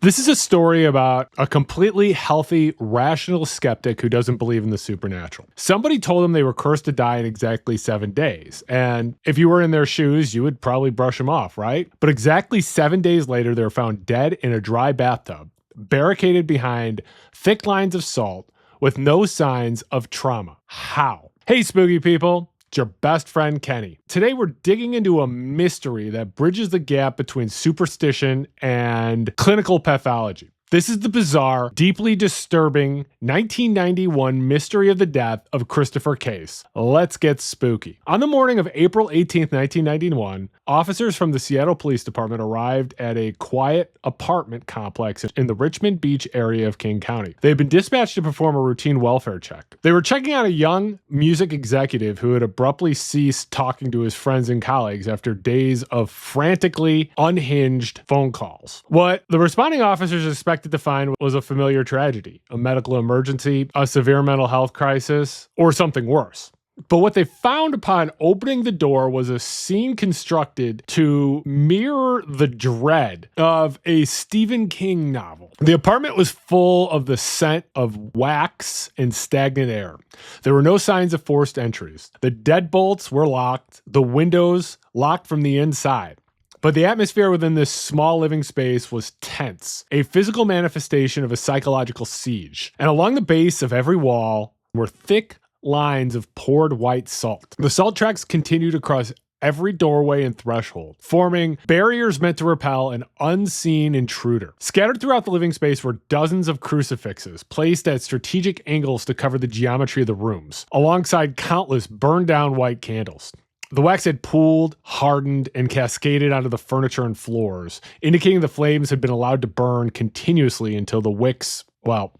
This is a story about a completely healthy, rational skeptic who doesn't believe in the supernatural. Somebody told him they were cursed to die in exactly 7 days. And if you were in their shoes, you would probably brush them off, right? But exactly 7 days later, they were found dead in a dry bathtub, barricaded behind thick lines of salt with no signs of trauma. How? Hey, spooky people. It's your best friend, Kenny. Today, we're digging into a mystery that bridges the gap between superstition and clinical pathology. This is the bizarre, deeply disturbing 1991 mystery of the death of Christopher Case. Let's get spooky. On the morning of April 18th, 1991, officers from the Seattle Police Department arrived at a quiet apartment complex in the Richmond Beach area of King County. They had been dispatched to perform a routine welfare check. They were checking out a young music executive who had abruptly ceased talking to his friends and colleagues after days of frantically unhinged phone calls. What the responding officers expected to find was a familiar tragedy, a medical emergency, a severe mental health crisis, or something worse. But what they found upon opening the door was a scene constructed to mirror the dread of a Stephen King novel. The apartment was full of the scent of wax and stagnant air. There were no signs of forced entries. The deadbolts were locked, the windows locked from the inside. But the atmosphere within this small living space was tense, a physical manifestation of a psychological siege. And along the base of every wall were thick lines of poured white salt. The salt tracks continued across every doorway and threshold, forming barriers meant to repel an unseen intruder. Scattered throughout the living space were dozens of crucifixes, placed at strategic angles to cover the geometry of the rooms, alongside countless burned down white candles. The wax had pooled, hardened, and cascaded onto the furniture and floors, indicating the flames had been allowed to burn continuously until the wicks,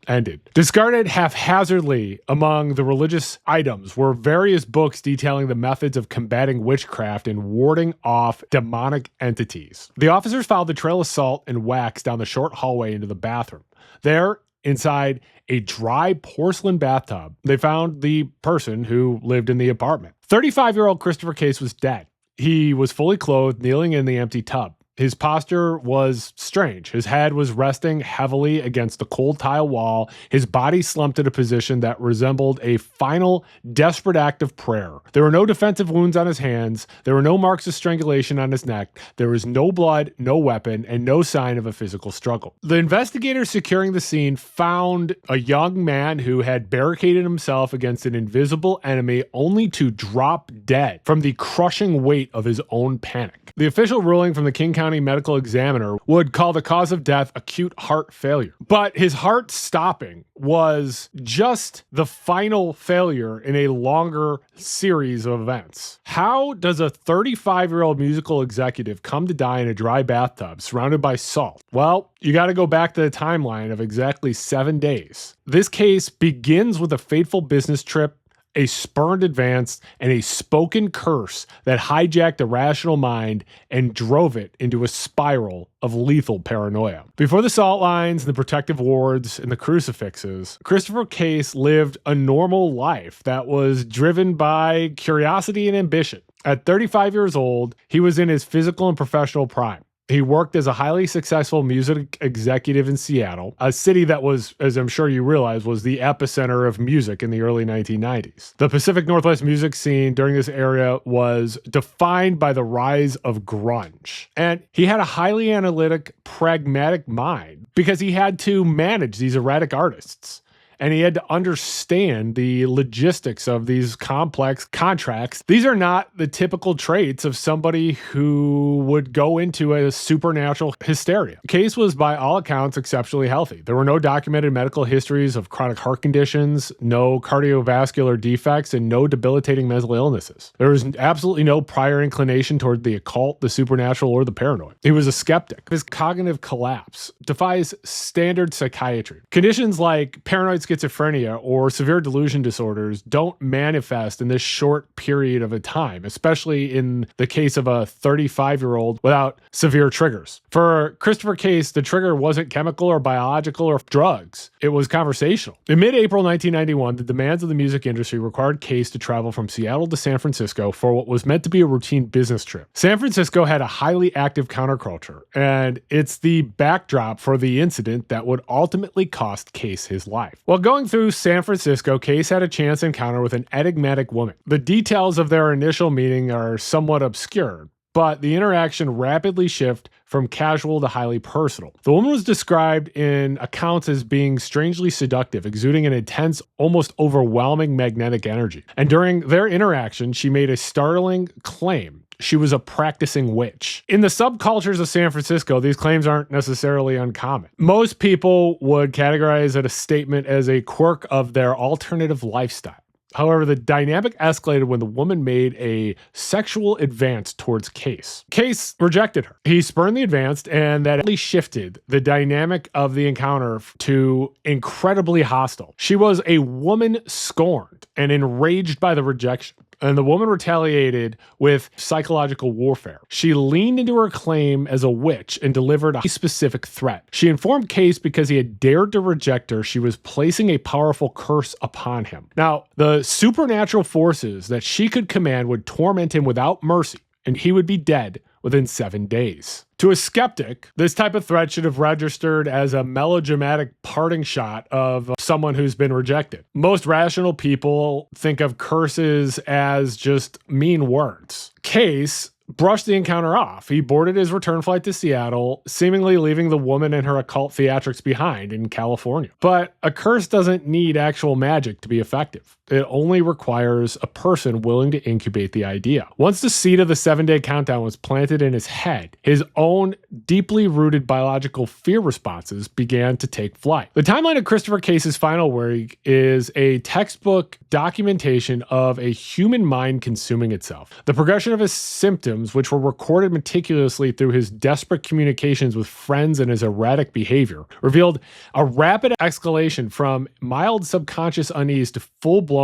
ended. Discarded haphazardly among the religious items were various books detailing the methods of combating witchcraft and warding off demonic entities. The officers followed the trail of salt and wax down the short hallway into the bathroom. There, inside a dry porcelain bathtub, they found the person who lived in the apartment. 35-year-old Christopher Case was dead. He was fully clothed, kneeling in the empty tub. His posture was strange. His head was resting heavily against the cold tile wall. His body slumped in a position that resembled a final, desperate act of prayer. There were no defensive wounds on his hands. There were no marks of strangulation on his neck. There was no blood, no weapon, and no sign of a physical struggle. The investigators securing the scene found a young man who had barricaded himself against an invisible enemy only to drop dead from the crushing weight of his own panic. The official ruling from the King County Medical Examiner would call the cause of death acute heart failure. But his heart stopping was just the final failure in a longer series of events. How does a 35-year-old musical executive come to die in a dry bathtub surrounded by salt? Well, you got to go back to the timeline of exactly 7 days. This case begins with a fateful business trip, a spurned advance, and a spoken curse that hijacked a rational mind and drove it into a spiral of lethal paranoia. Before the salt lines, the protective wards, and the crucifixes, Christopher Case lived a normal life that was driven by curiosity and ambition. At 35 years old, he was in his physical and professional prime. He worked as a highly successful music executive in Seattle, a city that was, as I'm sure you realize, was the epicenter of music in the early 1990s. The Pacific Northwest music scene during this era was defined by the rise of grunge. And he had a highly analytic, pragmatic mind because he had to manage these erratic artists. And he had to understand the logistics of these complex contracts. These are not the typical traits of somebody who would go into a supernatural hysteria. Case was, by all accounts, exceptionally healthy. There were no documented medical histories of chronic heart conditions, no cardiovascular defects, and no debilitating mental illnesses. There was absolutely no prior inclination toward the occult, the supernatural, or the paranoid. He was a skeptic. His cognitive collapse defies standard psychiatry. Conditions like paranoid schizophrenia or severe delusion disorders don't manifest in this short period of a time, especially in the case of a 35-year-old without severe triggers. For Christopher Case, the trigger wasn't chemical or biological or drugs. It was conversational. In mid-April 1991, the demands of the music industry required Case to travel from Seattle to San Francisco for what was meant to be a routine business trip. San Francisco had a highly active counterculture, and it's the backdrop for the incident that would ultimately cost Case his life. While going through San Francisco, Case had a chance encounter with an enigmatic woman. The details of their initial meeting are somewhat obscure, but the interaction rapidly shifted from casual to highly personal. The woman was described in accounts as being strangely seductive, exuding an intense, almost overwhelming magnetic energy. And during their interaction, she made a startling claim. She was a practicing witch. In the subcultures of San Francisco, these claims aren't necessarily uncommon. Most people would categorize it a statement as a quirk of their alternative lifestyle. However, the dynamic escalated when the woman made a sexual advance towards Case. Case rejected her. He spurned the advance, and that really shifted the dynamic of the encounter to incredibly hostile. She was a woman scorned and enraged by the rejection, and the woman retaliated with psychological warfare. She leaned into her claim as a witch and delivered a specific threat. She informed Case because he had dared to reject her, she was placing a powerful curse upon him. Now, the supernatural forces that she could command would torment him without mercy, and he would be dead within 7 days. To a skeptic, this type of threat should have registered as a melodramatic parting shot of someone who's been rejected. Most rational people think of curses as just mean words. Case brushed the encounter off. He boarded his return flight to Seattle, seemingly leaving the woman and her occult theatrics behind in California. But a curse doesn't need actual magic to be effective. It only requires a person willing to incubate the idea. Once the seed of the 7-day countdown was planted in his head, his own deeply rooted biological fear responses began to take flight. The timeline of Christopher Case's final week is a textbook documentation of a human mind consuming itself. The progression of his symptoms, which were recorded meticulously through his desperate communications with friends and his erratic behavior, revealed a rapid escalation from mild subconscious unease to full-blown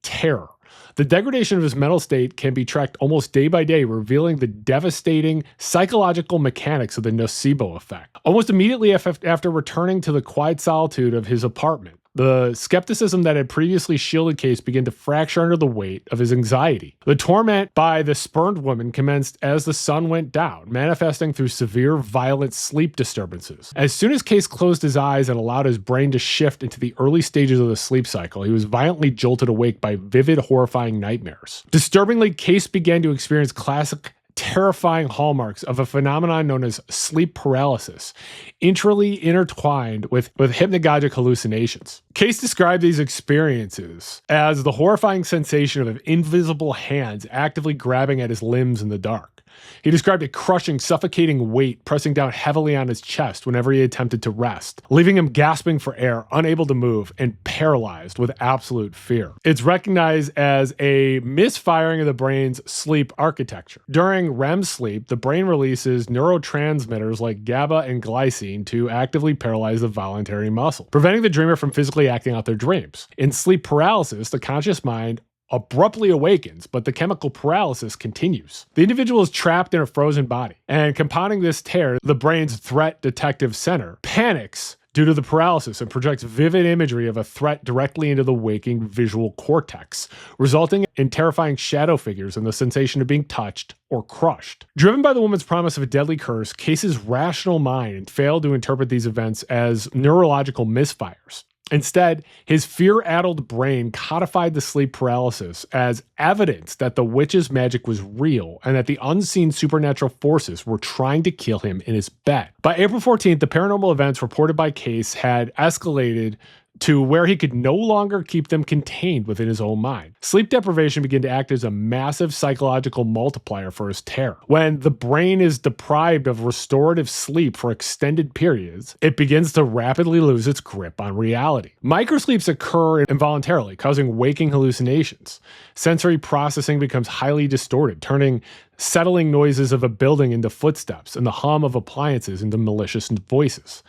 terror. The degradation of his mental state can be tracked almost day by day, revealing the devastating psychological mechanics of the nocebo effect. Almost immediately after returning to the quiet solitude of his apartment, the skepticism that had previously shielded Case began to fracture under the weight of his anxiety. The torment by the spurned woman commenced as the sun went down, manifesting through severe, violent sleep disturbances. As soon as Case closed his eyes and allowed his brain to shift into the early stages of the sleep cycle, he was violently jolted awake by vivid, horrifying nightmares. Disturbingly, Case began to experience classic terrifying hallmarks of a phenomenon known as sleep paralysis, intricately intertwined with hypnagogic hallucinations. Case described these experiences as the horrifying sensation of invisible hands actively grabbing at his limbs in the dark. He described a crushing, suffocating weight pressing down heavily on his chest whenever he attempted to rest, leaving him gasping for air, unable to move, and paralyzed with absolute fear. It's recognized as a misfiring of the brain's sleep architecture. During REM sleep, the brain releases neurotransmitters like GABA and glycine to actively paralyze the voluntary muscle, preventing the dreamer from physically acting out their dreams. In sleep paralysis, the conscious mind abruptly awakens, but the chemical paralysis continues. The individual is trapped in a frozen body, and compounding this tear, the brain's threat detective center panics due to the paralysis and projects vivid imagery of a threat directly into the waking visual cortex, resulting in terrifying shadow figures and the sensation of being touched or crushed. Driven by the woman's promise of a deadly curse, Case's rational mind failed to interpret these events as neurological misfires. Instead, his fear-addled brain codified the sleep paralysis as evidence that the witch's magic was real and that the unseen supernatural forces were trying to kill him in his bed. By April 14th, the paranormal events reported by Case had escalated to where he could no longer keep them contained within his own mind. Sleep deprivation began to act as a massive psychological multiplier for his terror. When the brain is deprived of restorative sleep for extended periods, it begins to rapidly lose its grip on reality. Microsleeps occur involuntarily, causing waking hallucinations. Sensory processing becomes highly distorted, turning settling noises of a building into footsteps and the hum of appliances into malicious voices.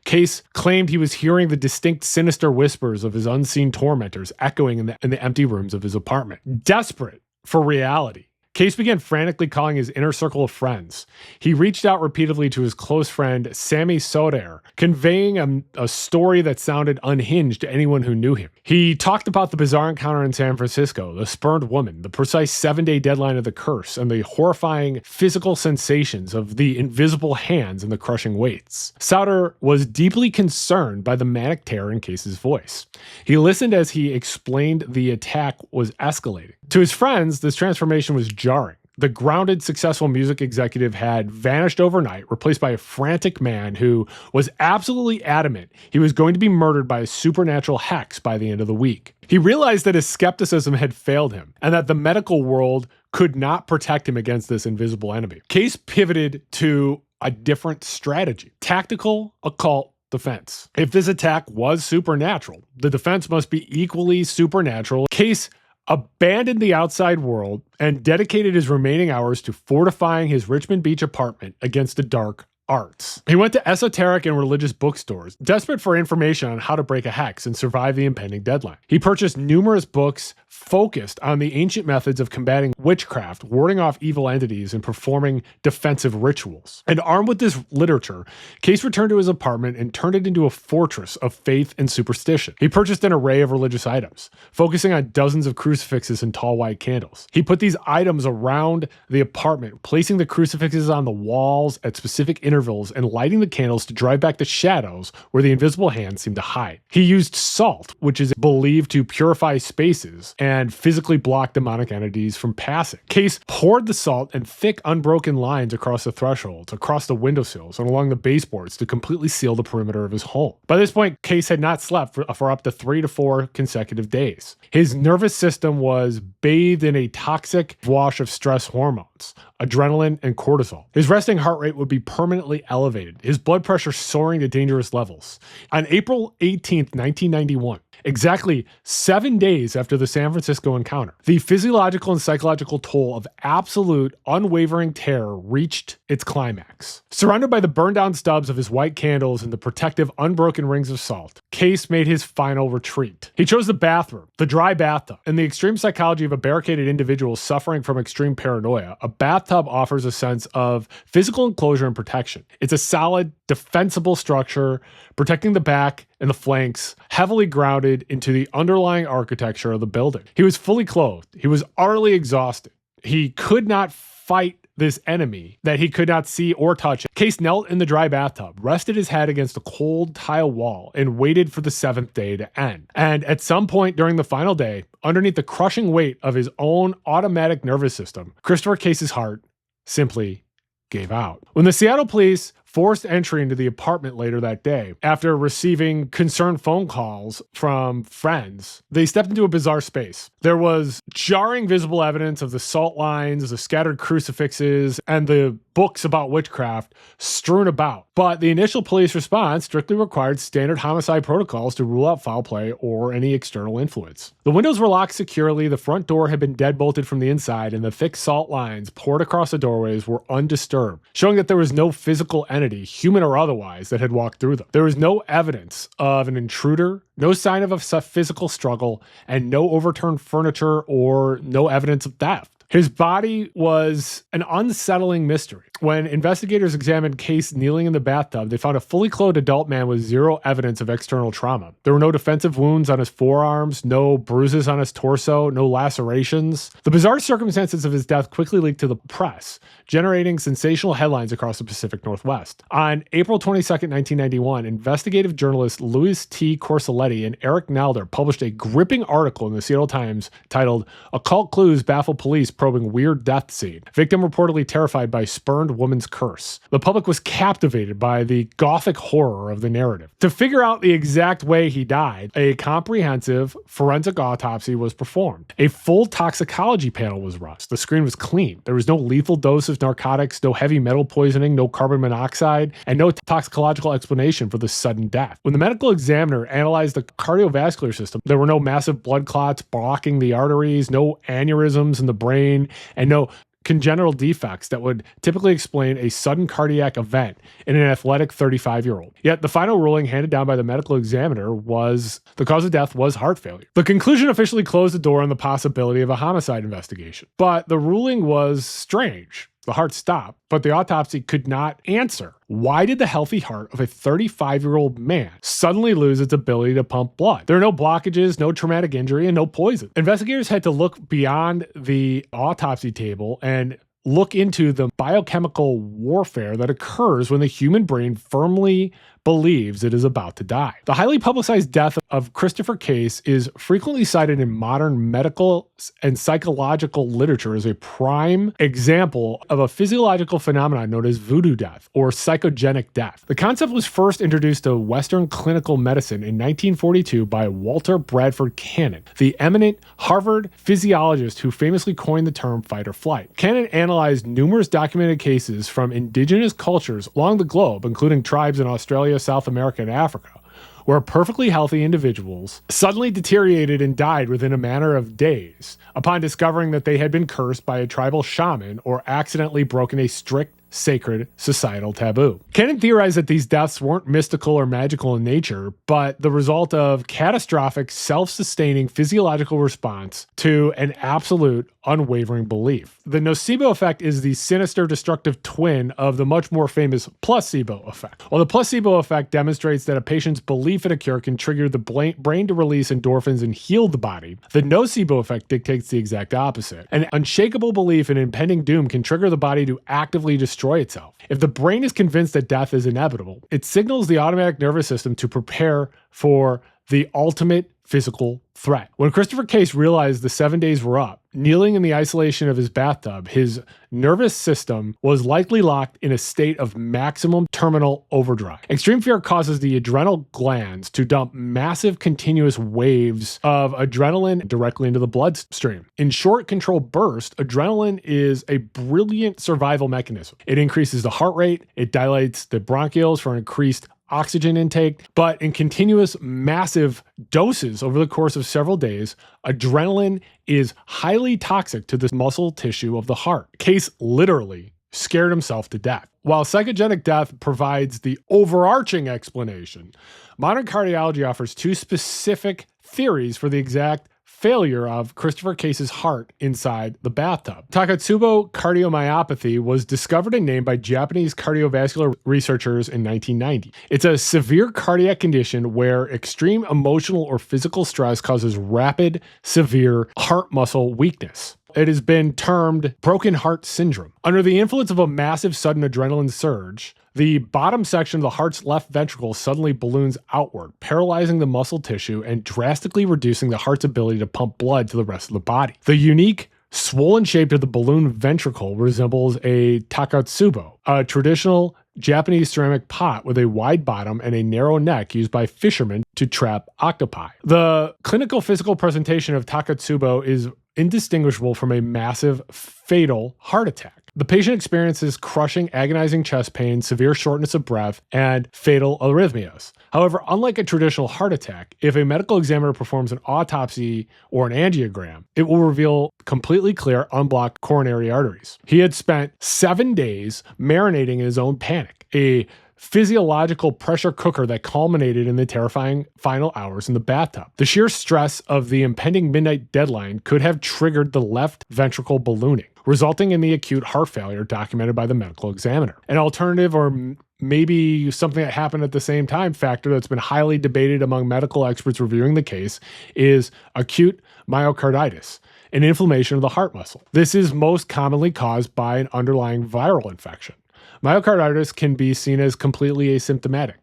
Case claimed he was hearing the distinct sinister whispers of his unseen tormentors echoing in the empty rooms of his apartment. Desperate for reality, Case began frantically calling his inner circle of friends. He reached out repeatedly to his close friend, Sammy Soder, conveying a story that sounded unhinged to anyone who knew him. He talked about the bizarre encounter in San Francisco, the spurned woman, the precise 7-day deadline of the curse, and the horrifying physical sensations of the invisible hands and the crushing weights. Soder was deeply concerned by the manic terror in Case's voice. He listened as he explained the attack was escalating. To his friends, this transformation was jarring. The grounded, successful music executive had vanished overnight, replaced by a frantic man who was absolutely adamant he was going to be murdered by a supernatural hex by the end of the week. He realized that his skepticism had failed him, and that the medical world could not protect him against this invisible enemy. Case pivoted to a different strategy: tactical, occult defense. If this attack was supernatural, the defense must be equally supernatural. Case abandoned the outside world and dedicated his remaining hours to fortifying his Richmond Beach apartment against the dark arts. He went to esoteric and religious bookstores, desperate for information on how to break a hex and survive the impending deadline. He purchased numerous books focused on the ancient methods of combating witchcraft, warding off evil entities, and performing defensive rituals. And armed with this literature, Case returned to his apartment and turned it into a fortress of faith and superstition. He purchased an array of religious items, focusing on dozens of crucifixes and tall white candles. He put these items around the apartment, placing the crucifixes on the walls at specific intervals and lighting the candles to drive back the shadows where the invisible hands seemed to hide. He used salt, which is believed to purify spaces and physically block demonic entities from passing. Case poured the salt in thick, unbroken lines across the thresholds, across the windowsills, and along the baseboards to completely seal the perimeter of his home. By this point, Case had not slept for up to 3 to 4 consecutive days. His nervous system was bathed in a toxic wash of stress hormones, adrenaline, and cortisol. His resting heart rate would be permanently elevated, his blood pressure soaring to dangerous levels. On April 18th, 1991, exactly 7 days after the San Francisco encounter, the physiological and psychological toll of absolute, unwavering terror reached its climax. Surrounded by the burned down stubs of his white candles and the protective, unbroken rings of salt, Case made his final retreat. He chose the bathroom, the dry bathtub. In the extreme psychology of a barricaded individual suffering from extreme paranoia, a bathtub offers a sense of physical enclosure and protection. It's a solid, defensible structure, protecting the back and the flanks, heavily grounded into the underlying architecture of the building. He was fully clothed. He was utterly exhausted. He could not fight this enemy that he could not see or touch. Case knelt in the dry bathtub, rested his head against a cold tile wall, and waited for the 7th day to end. And at some point during the final day, underneath the crushing weight of his own automatic nervous system, Christopher Case's heart simply gave out. When the Seattle police forced entry into the apartment later that day, after receiving concerned phone calls from friends, they stepped into a bizarre space. There was jarring visible evidence of the salt lines, the scattered crucifixes, and the books about witchcraft strewn about. But the initial police response strictly required standard homicide protocols to rule out foul play or any external influence. The windows were locked securely, the front door had been deadbolted from the inside, and the thick salt lines poured across the doorways were undisturbed, showing that there was no physical entity, human or otherwise, that had walked through them. There was no evidence of an intruder, no sign of a physical struggle, and no overturned furniture or no evidence of theft. His body was an unsettling mystery. When investigators examined Case kneeling in the bathtub, they found a fully clothed adult man with zero evidence of external trauma. There were no defensive wounds on his forearms, no bruises on his torso, no lacerations. The bizarre circumstances of his death quickly leaked to the press, generating sensational headlines across the Pacific Northwest. On April 22nd, 1991, investigative journalists Louis T. Corselletti and Eric Nalder published a gripping article in the Seattle Times titled "Occult Clues Baffle Police Probing Weird Death Scene. Victim Reportedly Terrified by Spurned Woman's Curse." The public was captivated by the gothic horror of the narrative. To figure out the exact way he died, a comprehensive forensic autopsy was performed. A full toxicology panel was run. The screen was clean. There was no lethal dose of narcotics, no heavy metal poisoning, no carbon monoxide, and no toxicological explanation for the sudden death. When the medical examiner analyzed the cardiovascular system, there were no massive blood clots blocking the arteries, no aneurysms in the brain, and no congenital defects that would typically explain a sudden cardiac event in an athletic 35-year-old. Yet the final ruling handed down by the medical examiner was the cause of death was heart failure. The conclusion officially closed the door on the possibility of a homicide investigation, but the ruling was strange. The heart stopped, but the autopsy could not answer. Why did the healthy heart of a 35-year-old man suddenly lose its ability to pump blood? There are no blockages, no traumatic injury, and no poison. Investigators had to look beyond the autopsy table and look into the biochemical warfare that occurs when the human brain firmly believes it is about to die. The highly publicized death of Christopher Case is frequently cited in modern medical and psychological literature as a prime example of a physiological phenomenon known as voodoo death or psychogenic death. The concept was first introduced to Western clinical medicine in 1942 by Walter Bradford Cannon, the eminent Harvard physiologist who famously coined the term fight or flight. Cannon analyzed numerous documented cases from indigenous cultures along the globe, including tribes in Australia, South America, and Africa, where perfectly healthy individuals suddenly deteriorated and died within a matter of days upon discovering that they had been cursed by a tribal shaman or accidentally broken a strict sacred societal taboo. Cannon theorized that these deaths weren't mystical or magical in nature, but the result of catastrophic, self-sustaining physiological response to an absolute, unwavering belief. The nocebo effect is the sinister, destructive twin of the much more famous placebo effect. While the placebo effect demonstrates that a patient's belief in a cure can trigger the brain to release endorphins and heal the body, the nocebo effect dictates the exact opposite. An unshakable belief in impending doom can trigger the body to actively destroy itself. If the brain is convinced that death is inevitable, it signals the automatic nervous system to prepare for the ultimate physical threat. When Christopher Case realized the 7 days were up, kneeling in the isolation of his bathtub, his nervous system was likely locked in a state of maximum terminal overdrive. Extreme fear causes the adrenal glands to dump massive continuous waves of adrenaline directly into the bloodstream. In short, controlled bursts, adrenaline is a brilliant survival mechanism. It increases the heart rate, it dilates the bronchioles for an increased oxygen intake, but in continuous massive doses over the course of several days, adrenaline is highly toxic to the muscle tissue of the heart. Case literally scared himself to death. While psychogenic death provides the overarching explanation, modern cardiology offers two specific theories for the exact failure of Christopher Case's heart inside the bathtub. Takotsubo cardiomyopathy was discovered and named by Japanese cardiovascular researchers in 1990. It's a severe cardiac condition where extreme emotional or physical stress causes rapid, severe heart muscle weakness. It has been termed broken heart syndrome. Under the influence of a massive sudden adrenaline surge, the bottom section of the heart's left ventricle suddenly balloons outward, paralyzing the muscle tissue and drastically reducing the heart's ability to pump blood to the rest of the body. The unique, swollen shape of the balloon ventricle resembles a takotsubo, a traditional Japanese ceramic pot with a wide bottom and a narrow neck used by fishermen to trap octopi. The clinical physical presentation of takotsubo is indistinguishable from a massive, fatal heart attack. The patient experiences crushing, agonizing chest pain, severe shortness of breath, and fatal arrhythmias. However, unlike a traditional heart attack, if a medical examiner performs an autopsy or an angiogram, it will reveal completely clear, unblocked coronary arteries. He had spent 7 days marinating in his own panic, a physiological pressure cooker that culminated in the terrifying final hours in the bathtub. The sheer stress of the impending midnight deadline could have triggered the left ventricle ballooning, resulting in the acute heart failure documented by the medical examiner. An alternative, or maybe something that happened at the same time, factor that's been highly debated among medical experts reviewing the case is acute myocarditis, an inflammation of the heart muscle. This is most commonly caused by an underlying viral infection. Myocarditis can be seen as completely asymptomatic,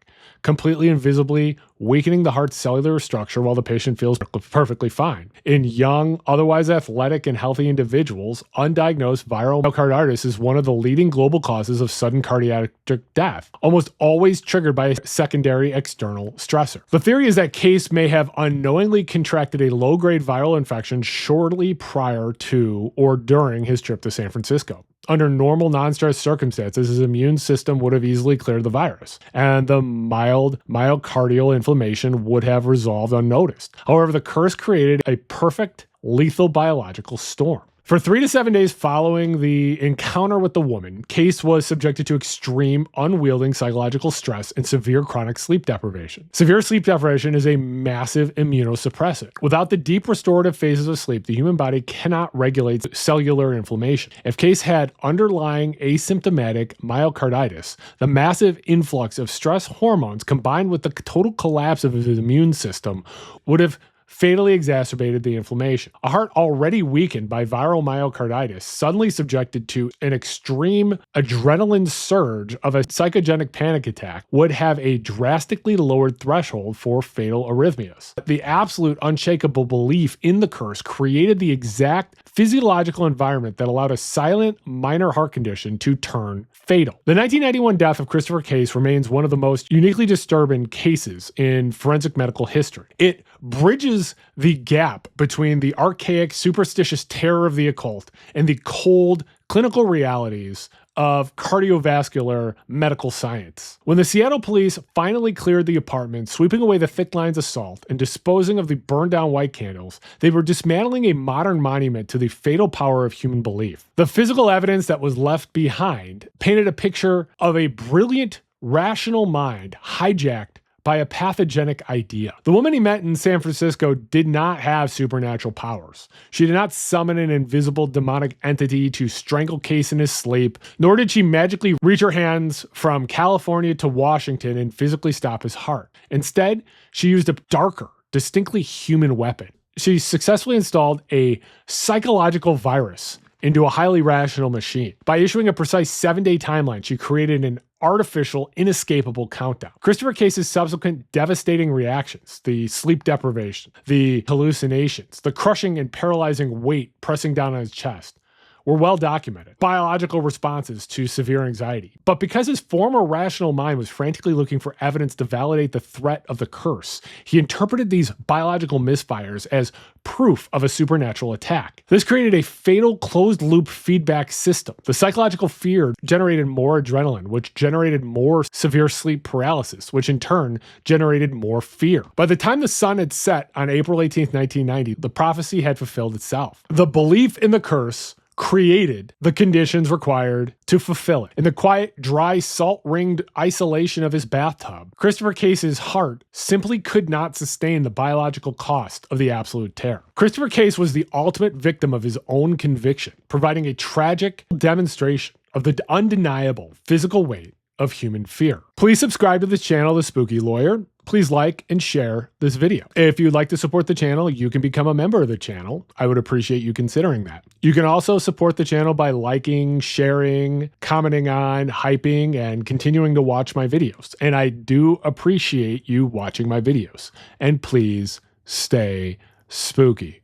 completely invisibly weakening the heart's cellular structure while the patient feels perfectly fine. In young, otherwise athletic and healthy individuals, undiagnosed viral myocarditis is one of the leading global causes of sudden cardiac death, almost always triggered by a secondary external stressor. The theory is that Case may have unknowingly contracted a low-grade viral infection shortly prior to or during his trip to San Francisco. Under normal non-stress circumstances, his immune system would have easily cleared the virus, and the mild myocardial inflammation would have resolved unnoticed. However, the curse created a perfect, lethal biological storm. For 3 to 7 days following the encounter with the woman, Case was subjected to extreme, unwielding psychological stress and severe chronic sleep deprivation. Severe sleep deprivation is a massive immunosuppressant. Without the deep restorative phases of sleep, the human body cannot regulate cellular inflammation. If Case had underlying asymptomatic myocarditis, the massive influx of stress hormones combined with the total collapse of his immune system would have fatally exacerbated the inflammation. A heart already weakened by viral myocarditis, suddenly subjected to an extreme adrenaline surge of a psychogenic panic attack, would have a drastically lowered threshold for fatal arrhythmias. The absolute unshakable belief in the curse created the exact physiological environment that allowed a silent, minor heart condition to turn fatal. The 1991 death of Christopher Case remains one of the most uniquely disturbing cases in forensic medical history. It bridges the gap between the archaic, superstitious terror of the occult and the cold, clinical realities of cardiovascular medical science. When the Seattle police finally cleared the apartment, sweeping away the thick lines of salt and disposing of the burned down white candles, they were dismantling a modern monument to the fatal power of human belief. The physical evidence that was left behind painted a picture of a brilliant, rational mind hijacked by a pathogenic idea. The woman he met in San Francisco did not have supernatural powers. She did not summon an invisible demonic entity to strangle Case in his sleep, nor did she magically reach her hands from California to Washington and physically stop his heart. Instead, she used a darker, distinctly human weapon. She successfully installed a psychological virus into a highly rational machine. By issuing a precise 7-day timeline, she created an artificial, inescapable countdown. Christopher Case's subsequent devastating reactions, the sleep deprivation, the hallucinations, the crushing and paralyzing weight pressing down on his chest, were well documented. Biological responses to severe anxiety. But because his former rational mind was frantically looking for evidence to validate the threat of the curse, he interpreted these biological misfires as proof of a supernatural attack. This created a fatal closed-loop feedback system. The psychological fear generated more adrenaline, which generated more severe sleep paralysis, which in turn generated more fear. By the time the sun had set on April 18th, 1990, the prophecy had fulfilled itself. The belief in the curse created the conditions required to fulfill it. In the quiet, dry, salt-ringed isolation of his bathtub, Christopher Case's heart simply could not sustain the biological cost of the absolute terror. Christopher Case was the ultimate victim of his own conviction, providing a tragic demonstration of the undeniable physical weight of human fear. Please subscribe to this channel, The Spooky Lawyer. Please like and share this video. If you'd like to support the channel, you can become a member of the channel. I would appreciate you considering that. You can also support the channel by liking, sharing, commenting on, hyping, and continuing to watch my videos. And I do appreciate you watching my videos. And please stay spooky.